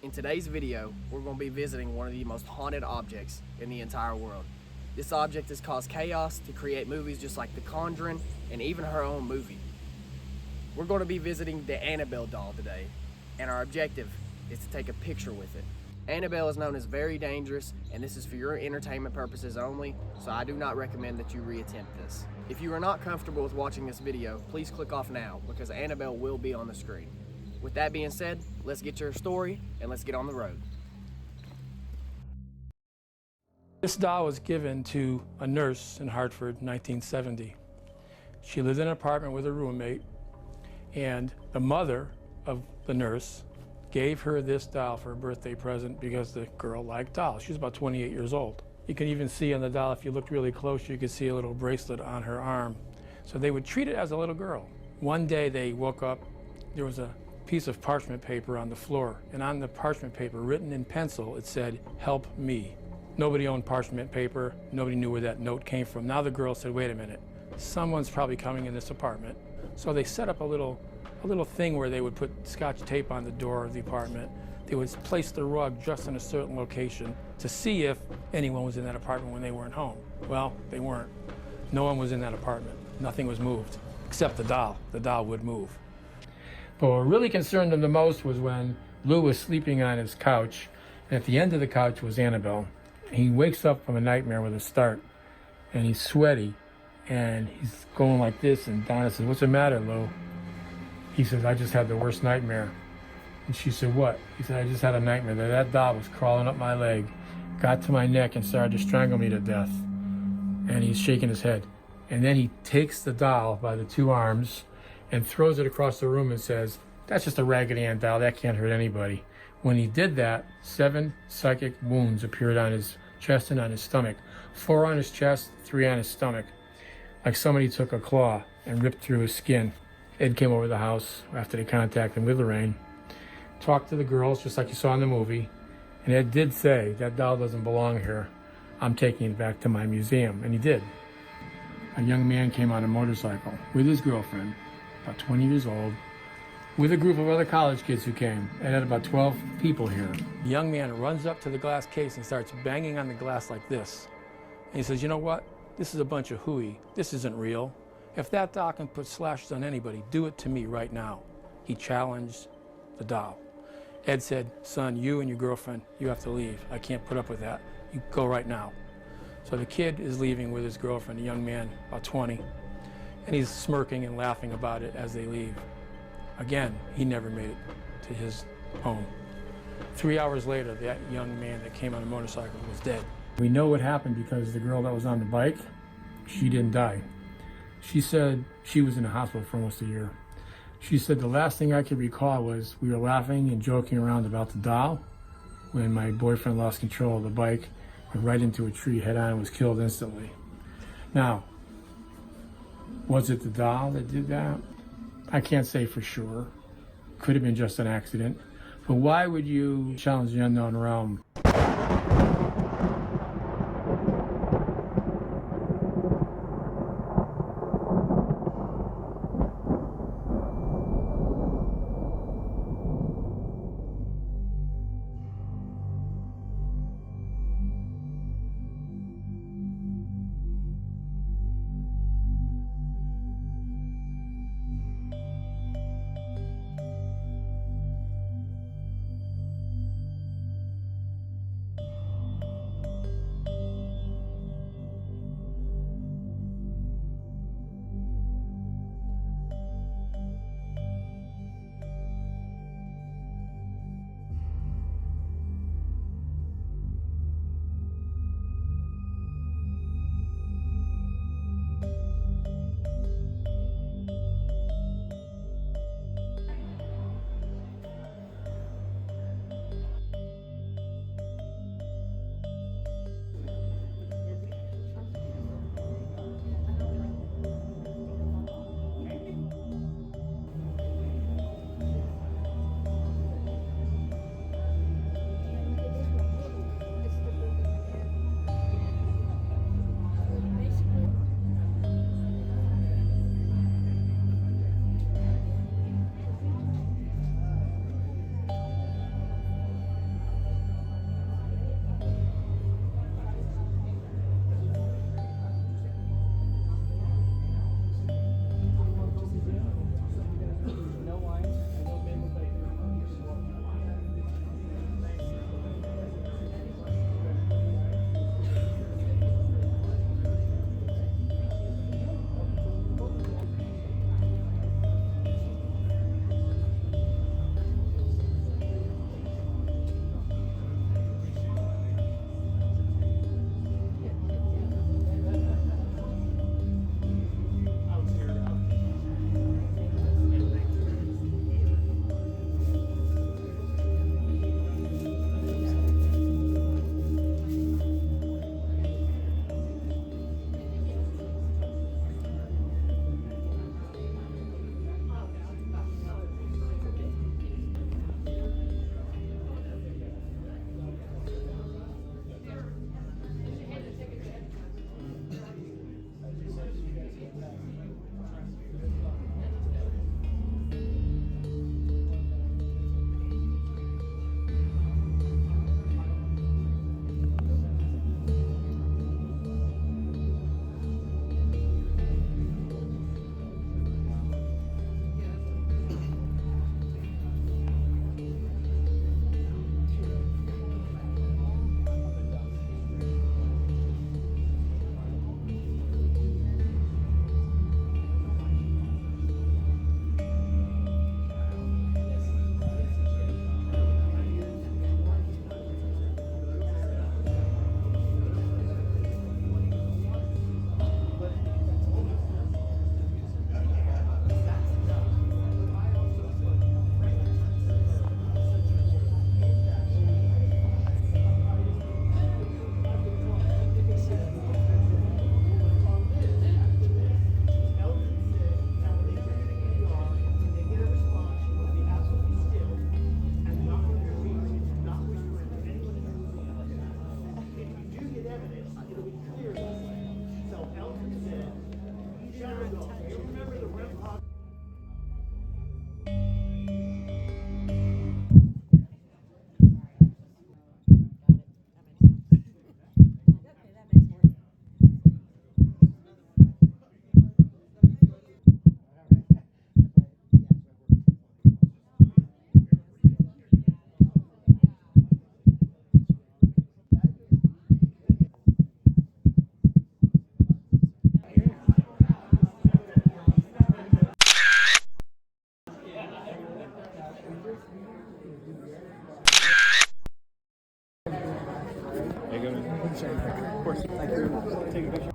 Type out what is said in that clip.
In today's video, we're going to be visiting one of the most haunted objects in the entire world. This object has caused chaos to create movies just like The Conjuring and even her own movie. We're going to be visiting the Annabelle doll today, and our objective is to take a picture with it. Annabelle is known as very dangerous, and this is for your entertainment purposes only, so I do not recommend that you reattempt this. If you are not comfortable with watching this video, please click off now because Annabelle will be on the screen. With that being said, let's get to her story and let's get on the road. This doll was given to a nurse in Hartford in 1970. She lived in an apartment with a roommate, and the mother of the nurse gave her this doll for a birthday present because the girl liked dolls. She was about 28 years old. You can even see on the doll, if you looked really close, you could see a little bracelet on her arm. So they would treat it as a little girl. One day they woke up, there was a piece of parchment paper on the floor, and on the parchment paper, written in pencil, it said, "Help me." Nobody owned parchment paper. Nobody knew where that note came from. Now the girl said, wait a minute, someone's probably coming in this apartment. So they set up a little thing where they would put Scotch tape on the door of the apartment. They would place the rug just in a certain location to see if anyone was in that apartment when they weren't home. Well, they weren't. No one was in that apartment. Nothing was moved, except the doll. The doll would move. But what really concerned them the most was when Lou was sleeping on his couch, and at the end of the couch was Annabelle. He wakes up from a nightmare with a start, and he's sweaty, and he's going like this, and Donna says, "What's the matter, Lou?" He says, "I just had the worst nightmare." And she said, "What?" He said, "I just had a nightmare that doll was crawling up my leg, got to my neck, and started to strangle me to death." And he's shaking his head. And then he takes the doll by the two arms and throws it across the room and says, "That's just a Raggedy Ann doll, that can't hurt anybody." When he did that, 7 psychic wounds appeared on his chest and on his stomach. 4 on his chest, 3 on his stomach. Like somebody took a claw and ripped through his skin. Ed came over the house after they contacted him with Lorraine, talked to the girls just like you saw in the movie, and Ed did say, "That doll doesn't belong here. I'm taking it back to my museum." And he did. A young man came on a motorcycle with his girlfriend, about 20 years old, with a group of other college kids who came, and had about 12 people here. The young man runs up to the glass case and starts banging on the glass like this. And he says, "You know what? This is a bunch of hooey. This isn't real. If that doll can put slashes on anybody, do it to me right now." He challenged the doll. Ed said, "Son, you and your girlfriend, you have to leave. I can't put up with that. You go right now." So the kid is leaving with his girlfriend, a young man, about 20, and he's smirking and laughing about it as they leave. Again, he never made it to his home. 3 hours later, that young man that came on a motorcycle was dead. We know what happened because the girl that was on the bike, she didn't die. She said she was in the hospital for almost a year. She said the last thing I could recall was we were laughing and joking around about the doll when my boyfriend lost control of the bike, went right into a tree head on and was killed instantly. Now, was it the doll that did that? I can't say for sure. Could have been just an accident. But why would you challenge the unknown realm? for sharing that. Of course. Thank you very much. Take a picture.